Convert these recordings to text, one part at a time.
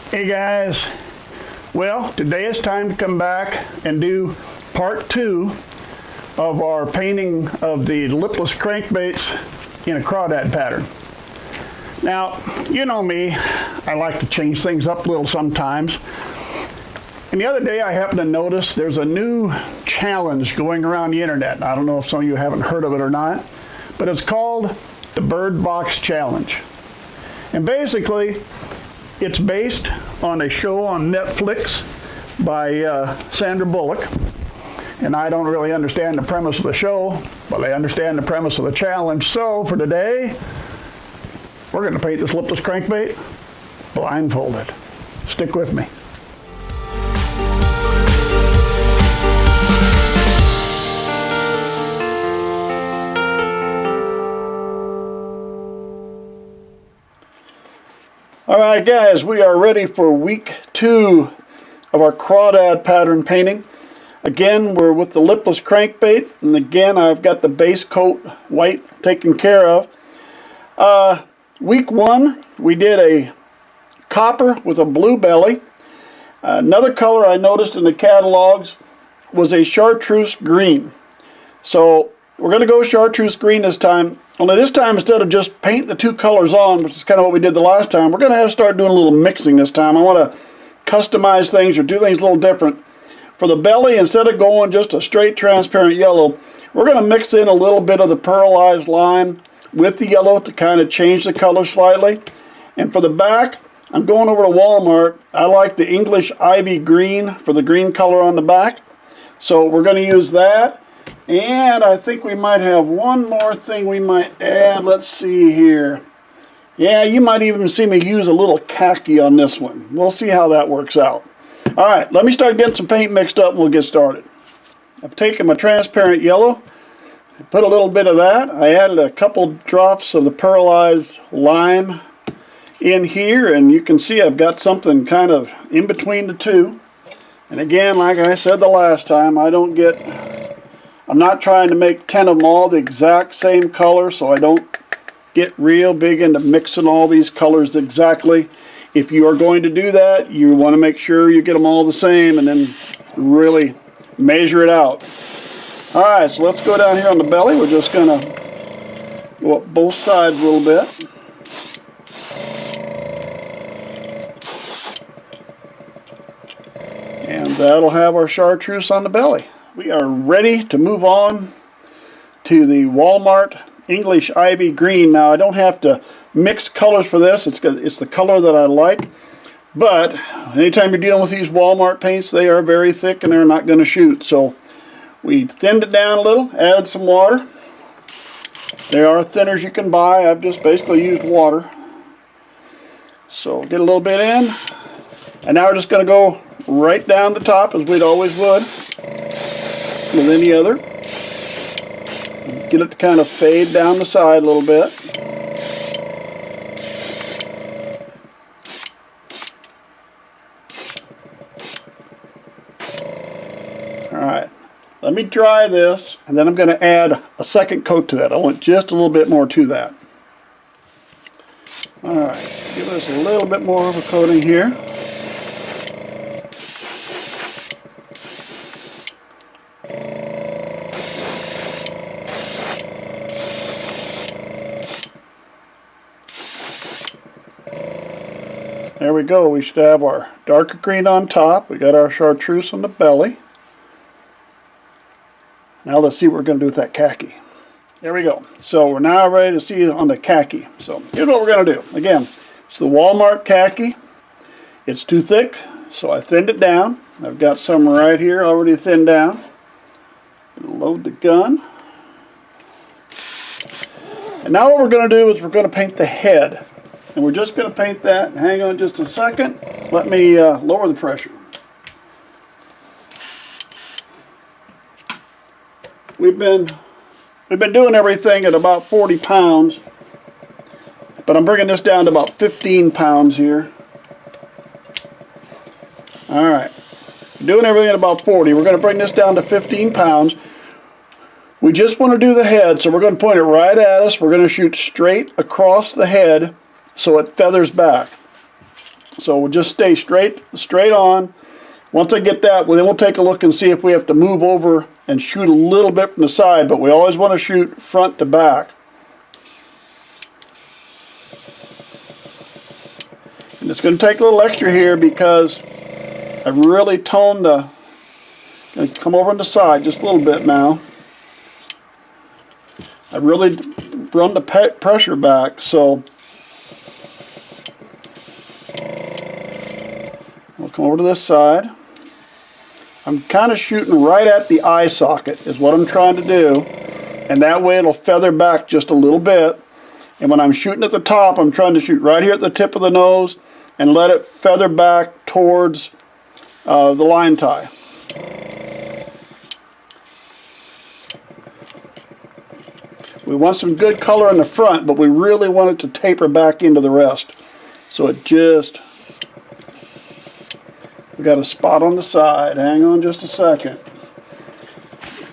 Hey guys, well today it's time to come back and do part 2 of our painting of the lipless crankbaits in a crawdad pattern. Now, you know me, I like to change things up a little sometimes. And the other day I happened to notice there's a new challenge going around the internet. I don't know if some of you haven't heard of it or not, but it's called the Bird Box Challenge. And basically, it's based on a show on Netflix by Sandra Bullock. And I don't really understand the premise of the show, but I understand the premise of the challenge. So for today, we're going to paint this lipless crankbait blindfolded. Stick with me. All right, guys, we are ready for week 2 of our crawdad pattern painting. Again, we're with the lipless crankbait, and again, I've got the base coat white taken care of. Week 1, we did a copper with a blue belly. Another color I noticed in the catalogs was a chartreuse green. So we're going to go chartreuse green this time. Only this time, instead of just paint the two colors on, which is kind of what we did the last time, we're going to have to start doing a little mixing this time. I want to customize things or do things a little different. For the belly, instead of going just a straight transparent yellow, we're going to mix in a little bit of the pearlized lime with the yellow to kind of change the color slightly. And for the back, I'm going over to Walmart. I like the English ivy green for the green color on the back. So we're going to use that. And I think we might have one more thing we might add. Let's see here. Yeah, you might even see me use a little khaki on this one. We'll see how that works out. All right, let me start getting some paint mixed up and we'll get started. I've taken my transparent yellow, put a little bit of that. I added a couple drops of the pearlized lime in here, and you can see I've got something kind of in between the two. And again, like I said the last time, I'm not trying to make 10 of them all the exact same color, so I don't get real big into mixing all these colors exactly. If you are going to do that, you want to make sure you get them all the same and then really measure it out. Alright, so let's go down here on the belly. We're just going to go up both sides a little bit. And that'll have our chartreuse on the belly. We are ready to move on to the Walmart English Ivy Green. Now, I don't have to mix colors for this. It's the color that I like. But anytime you're dealing with these Walmart paints, they are very thick and they're not going to shoot. So we thinned it down a little, added some water. There are thinners you can buy. I've just basically used water. So get a little bit in. And now we're just going to go right down the top as we'd always would with any other. Get it to kind of fade down the side a little bit. Alright, let me dry this, and then I'm going to add a second coat to that. I want just a little bit more to that. Alright, give us a little bit more of a coating here. There we go. We should have our darker green on top. We got our chartreuse on the belly. Now let's see what we're going to do with that khaki. There we go. So we're now ready to see on the khaki. So here's what we're going to do. Again, it's the Walmart khaki. It's too thick, so I thinned it down. I've got some right here already thinned down. Load the gun. And now what we're going to do is we're going to paint the head. And we're just going to paint that. Hang on just a second. Let me lower the pressure. We've been doing everything at about 40 pounds, but I'm bringing this down to about 15 pounds here. All right, doing everything at about 40. We're going to bring this down to 15 pounds. We just want to do the head, so we're going to point it right at us. We're going to shoot straight across the head so it feathers back. So we'll just stay straight on. Once I get that, well, then we'll take a look and see if we have to move over and shoot a little bit from the side, but we always want to shoot front to back. And it's going to take a little extra here because I've really toned the, going to come over on the side just a little bit now. I really run the pressure back, so we'll come over to this side. I'm kind of shooting right at the eye socket is what I'm trying to do, and that way it'll feather back just a little bit. And when I'm shooting at the top, I'm trying to shoot right here at the tip of the nose and let it feather back towards the line tie. We want some good color in the front, but we really want it to taper back into the rest. So it just, we got a spot on the side. Hang on just a second.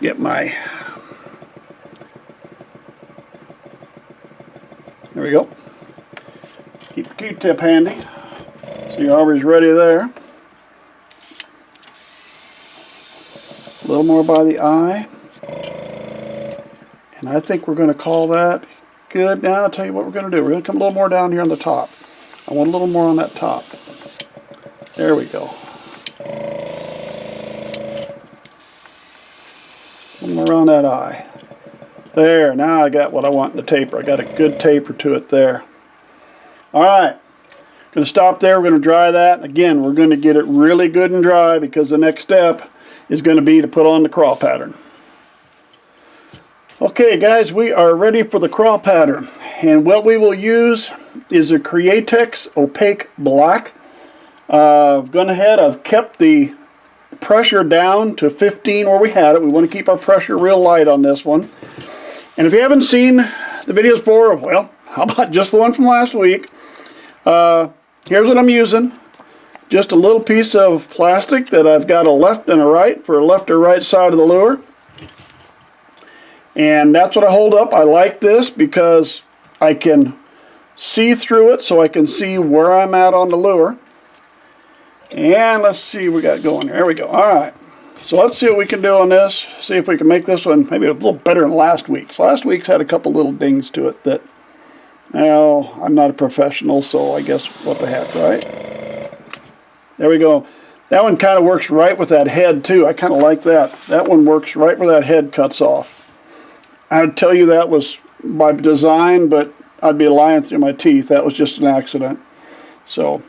Get my, there we go. Keep the Q-tip handy. So you're always ready there. A little more by the eye. And I think we're going to call that good. Now I'll tell you what we're going to do. We're going to come a little more down here on the top. I want a little more on that top. There we go. A little more around that eye. There, now I got what I want in the taper. I got a good taper to it there. Alright, going to stop there. We're going to dry that. Again, we're going to get it really good and dry because the next step is going to be to put on the craw pattern. Okay guys, we are ready for the craw pattern, and what we will use is a Createx Opaque Black. I've gone ahead, I've kept the pressure down to 15 where we had it. We want to keep our pressure real light on this one. And if you haven't seen the videos before, well, how about just the one from last week? Here's what I'm using. Just a little piece of plastic that I've got a left and a right for a left or right side of the lure. And that's what I hold up. I like this because I can see through it, so I can see where I'm at on the lure. And let's see what we got going here. There we go. Alright. So let's see what we can do on this. See if we can make this one maybe a little better than last week's. Last week's had a couple little dings to it that, well, I'm not a professional, so I guess what the heck, right? There we go. That one kind of works right with that head too. I kind of like that. That one works right where that head cuts off. I'd tell you that was by design, but I'd be lying through my teeth. That was just an accident. So,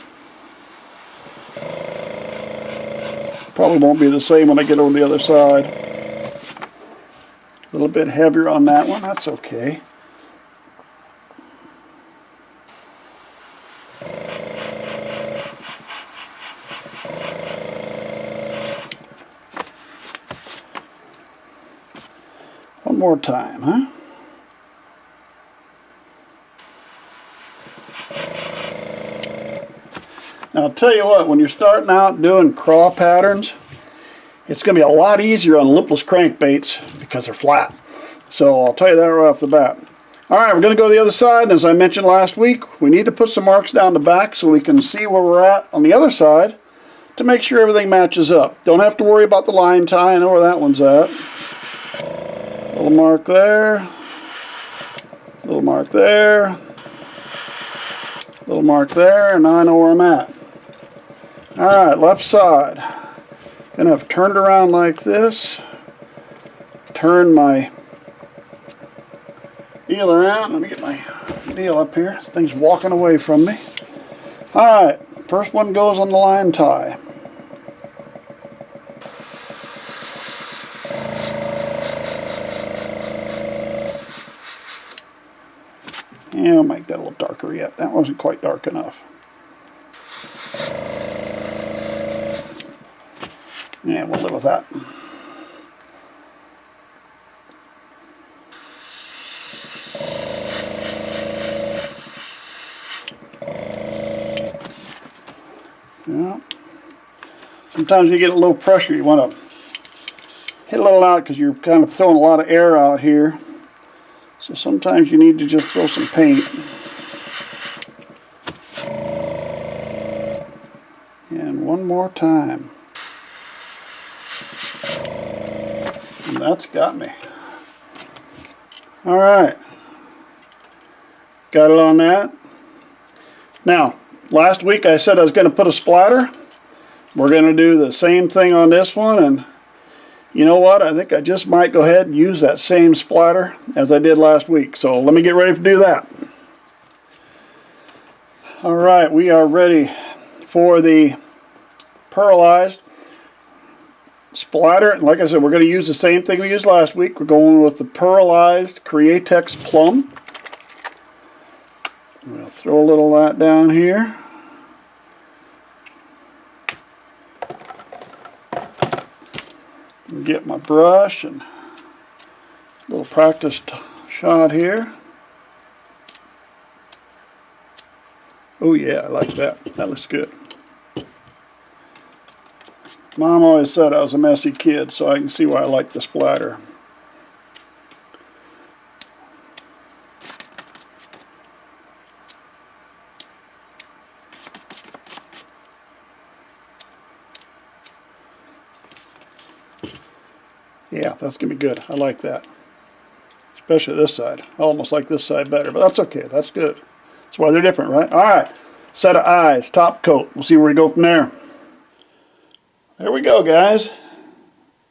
probably won't be the same when I get over the other side. A little bit heavier on that one. That's okay. One more time, huh? Now I'll tell you what, when you're starting out doing craw patterns, it's going to be a lot easier on lipless crankbaits because they're flat. So I'll tell you that right off the bat. Alright, we're going to go to the other side, and as I mentioned last week, we need to put some marks down the back so we can see where we're at on the other side to make sure everything matches up. Don't have to worry about the line tie. I know where that one's at. Little mark there, little mark there, little mark there, and now I know where I'm at. Alright, left side. Gonna have turned around like this, turn my deal around. Let me get my deal up here. This thing's walking away from me. Alright, first one goes on the line tie. Yeah, I'll make that a little darker yet. That wasn't quite dark enough. Yeah, we'll live with that. Yeah. Sometimes you get a little pressure. You want to hit a little out because you're kind of throwing a lot of air out here. So sometimes you need to just throw some paint. one more time. And that's got me. All right. Got it on that. Now, last week I said I was going to put a splatter. We're going to do the same thing on this one, and you know what? I think I just might go ahead and use that same splatter as I did last week. So let me get ready to do that. All right, we are ready for the pearlized splatter. And like I said, we're going to use the same thing we used last week. We're going with the pearlized Createx Plum. We'll throw a little of that down here. Get my brush and a little practice shot here. Oh yeah, I like that. That looks good. Mom always said I was a messy kid, so I can see why I like the splatter. Yeah, that's going to be good. I like that. Especially this side. I almost like this side better, but that's okay. That's good. That's why they're different, right? All right. Set of eyes, top coat. We'll see where we go from there. There we go, guys.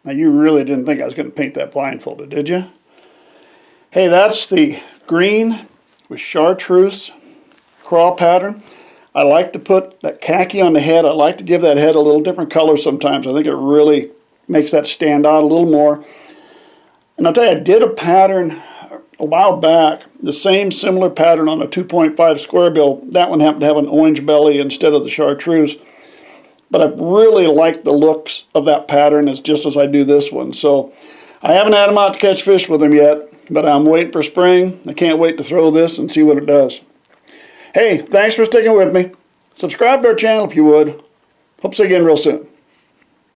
Now, you really didn't think I was going to paint that blindfolded, did you? Hey, that's the green with chartreuse craw pattern. I like to put that khaki on the head. I like to give that head a little different color sometimes. I think it really makes that stand out a little more. And I'll tell you, I did a pattern a while back, the same similar pattern on a 2.5 square bill. That one happened to have an orange belly instead of the chartreuse. But I really like the looks of that pattern just as I do this one. So I haven't had them out to catch fish with them yet, but I'm waiting for spring. I can't wait to throw this and see what it does. Hey, thanks for sticking with me. Subscribe to our channel if you would. Hope to see you again real soon.